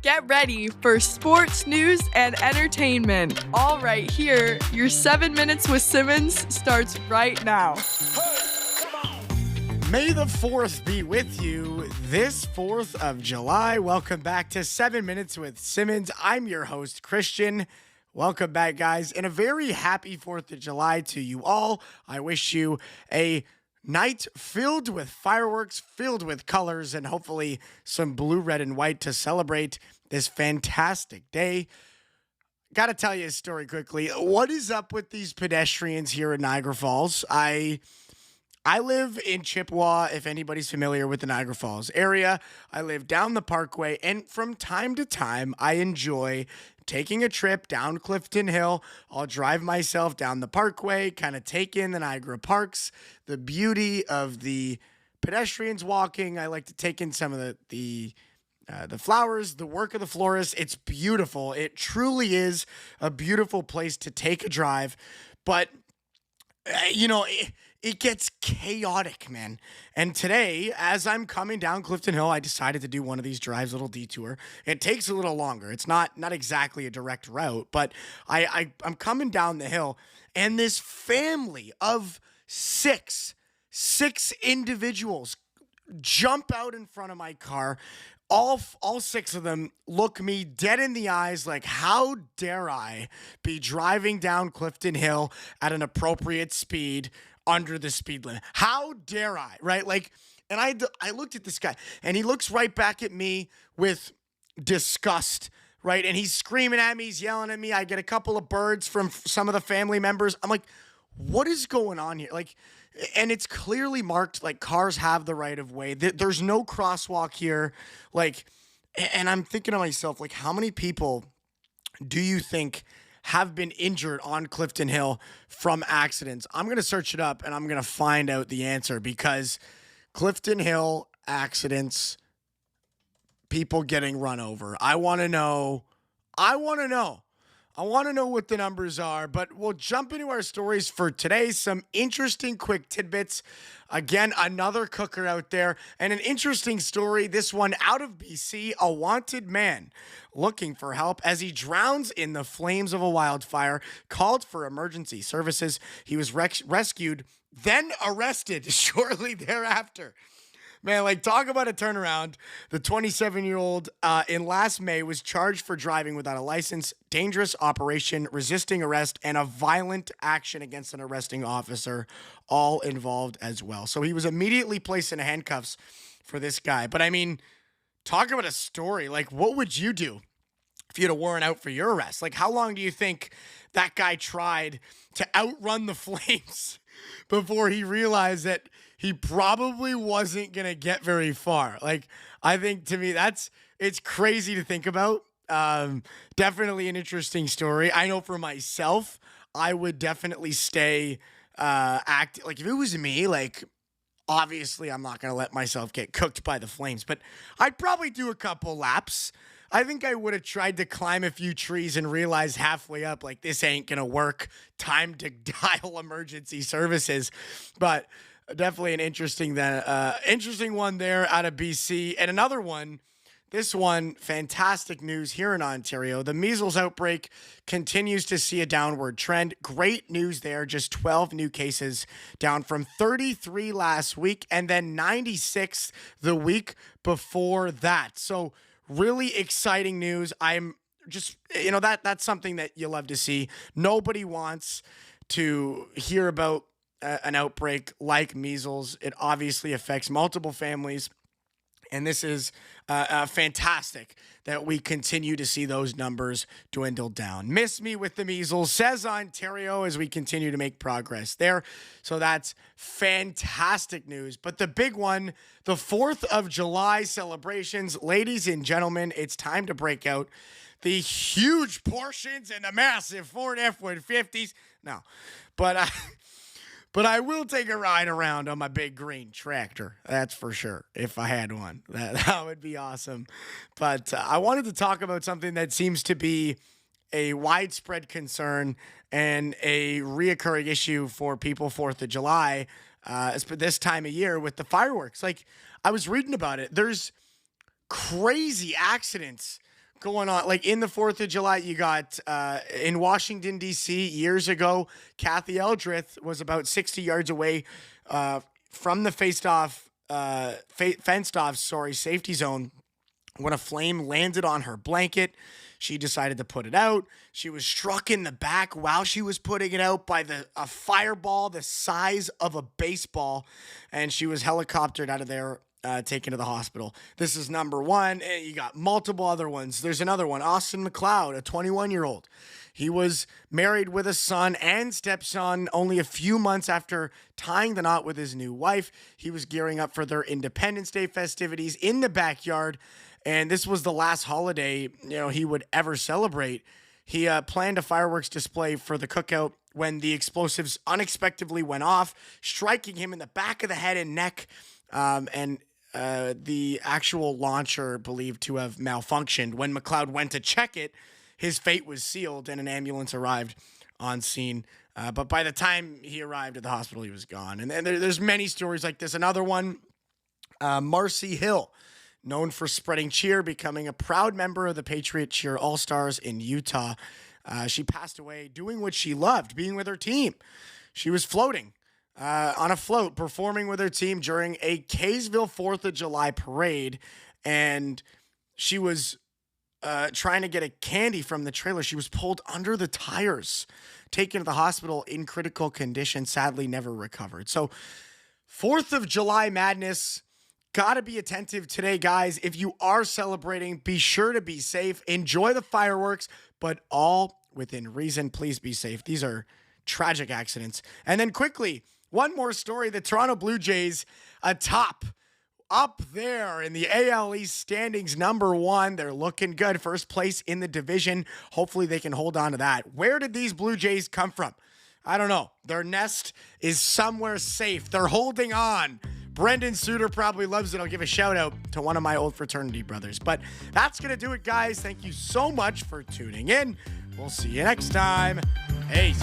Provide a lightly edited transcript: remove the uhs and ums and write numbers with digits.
Get ready for sports, news, and entertainment. All right here, your 7 minutes with Simmons starts right now. May the 4th be with you this 4th of July. Welcome back to 7 Minutes with Simmons. I'm your host, Christian. Welcome back, guys, and a very happy 4th of July to you all. I wish you a night filled with fireworks, filled with colors, and hopefully some blue, red, and white to celebrate this fantastic day. Got to tell you a story quickly. What is up with these pedestrians here in Niagara Falls? I live in Chippewa, if anybody's familiar with the Niagara Falls area. I live down the Parkway, and from time to time, I enjoy taking a trip down Clifton Hill. I'll drive myself down the Parkway, kind of take in the Niagara Parks, the beauty of the pedestrians walking. I like to take in some of the flowers, the work of the florists. It's beautiful. It truly is a beautiful place to take a drive, but it gets chaotic, man. And today, as I'm coming down Clifton Hill, I decided to do one of these drives, little detour. It takes a little longer. It's not exactly a direct route, but I'm coming down the hill, and this family of six individuals jump out in front of my car. All six of them look me dead in the eyes like, how dare I be driving down Clifton Hill at an appropriate speed under the speed limit? How dare I, right? Like, and I looked at this guy, and he looks right back at me with disgust, right? And he's screaming at me, he's yelling at me. I get a couple of birds from some of the family members. I'm like, what is going on here? Like, and it's clearly marked, like, cars have the right of way. There's no crosswalk here. Like, and I'm thinking to myself, like, how many people do you think have been injured on Clifton Hill from accidents? I'm going to search it up, and I'm going to find out the answer, because Clifton Hill accidents, people getting run over. I want to know what the numbers are, but we'll jump into our stories for today. Some interesting quick tidbits. Again, another cooker out there, and an interesting story, this one out of BC. A wanted man looking for help as he drowns in the flames of a wildfire, called for emergency services. He was rescued, then arrested shortly thereafter. Man, like, talk about a turnaround. The 27-year-old in last May was charged for driving without a license, dangerous operation, resisting arrest, and a violent action against an arresting officer, all involved as well. So he was immediately placed in handcuffs for this guy. But, I mean, talk about a story. Like, what would you do if you had a warrant out for your arrest? Like, how long do you think that guy tried to outrun the flames before he realized that he probably wasn't going to get very far? Like, I think, to me, it's crazy to think about. Definitely an interesting story. I know for myself, I would definitely stay active. Like, if it was me, like, obviously I'm not going to let myself get cooked by the flames, but I'd probably do a couple laps. I think I would have tried to climb a few trees and realized halfway up, like, this ain't going to work. Time to dial emergency services. But definitely an interesting one there out of BC. And another one, this one, fantastic news here in Ontario. The measles outbreak continues to see a downward trend. Great news there. Just 12 new cases, down from 33 last week, and then 96 the week before that. So really exciting news. I'm just, that's something that you love to see. Nobody wants to hear about an outbreak like measles. It obviously affects multiple families, and this is fantastic that we continue to see those numbers dwindle down. Miss me with the measles, says Ontario, as we continue to make progress there. So that's fantastic news. But the big one, the 4th of July celebrations. Ladies and gentlemen, it's time to break out the huge portions and the massive Ford F-150s. No, but I will take a ride around on my big green tractor. That's for sure. If I had one, that would be awesome. But I wanted to talk about something that seems to be a widespread concern and a reoccurring issue for people 4th of July, this time of year with the fireworks. Like, I was reading about it. There's crazy accidents going on. Like in the 4th of July, you got in Washington, D.C. years ago, Kathy Eldrith was about 60 yards away from the fenced off, safety zone when a flame landed on her blanket. She decided to put it out. She was struck in the back while she was putting it out by a fireball the size of a baseball, and she was helicoptered out of there, taken to the hospital. This is number one. And you got multiple other ones. There's another one, Austin McLeod, a 21-year-old. He was married with a son and stepson only a few months after tying the knot with his new wife. He was gearing up for their Independence Day festivities in the backyard, and this was the last holiday, he would ever celebrate. He planned a fireworks display for the cookout when the explosives unexpectedly went off, striking him in the back of the head and neck, and the actual launcher believed to have malfunctioned. When McLeod went to check it, his fate was sealed and an ambulance arrived on scene. But by the time he arrived at the hospital, he was gone. And there's many stories like this. Another one, Marcy Hill, known for spreading cheer, becoming a proud member of the Patriot Cheer All-Stars in Utah. She passed away doing what she loved, being with her team. She was floating on a float, performing with her team during a Kaysville 4th of July parade, and she was trying to get a candy from the trailer. She was pulled under the tires, taken to the hospital in critical condition, sadly never recovered. So 4th of July madness. Gotta be attentive today, guys. If you are celebrating, be sure to be safe. Enjoy the fireworks, but all within reason. Please be safe. These are tragic accidents. And then quickly, one more story. The Toronto Blue Jays atop, up there in the AL East standings, number one. They're looking good. First place in the division. Hopefully they can hold on to that. Where did these Blue Jays come from? I don't know. Their nest is somewhere safe. They're holding on. Brendan Suter probably loves it. I'll give a shout out to one of my old fraternity brothers. But that's going to do it, guys. Thank you so much for tuning in. We'll see you next time. Peace.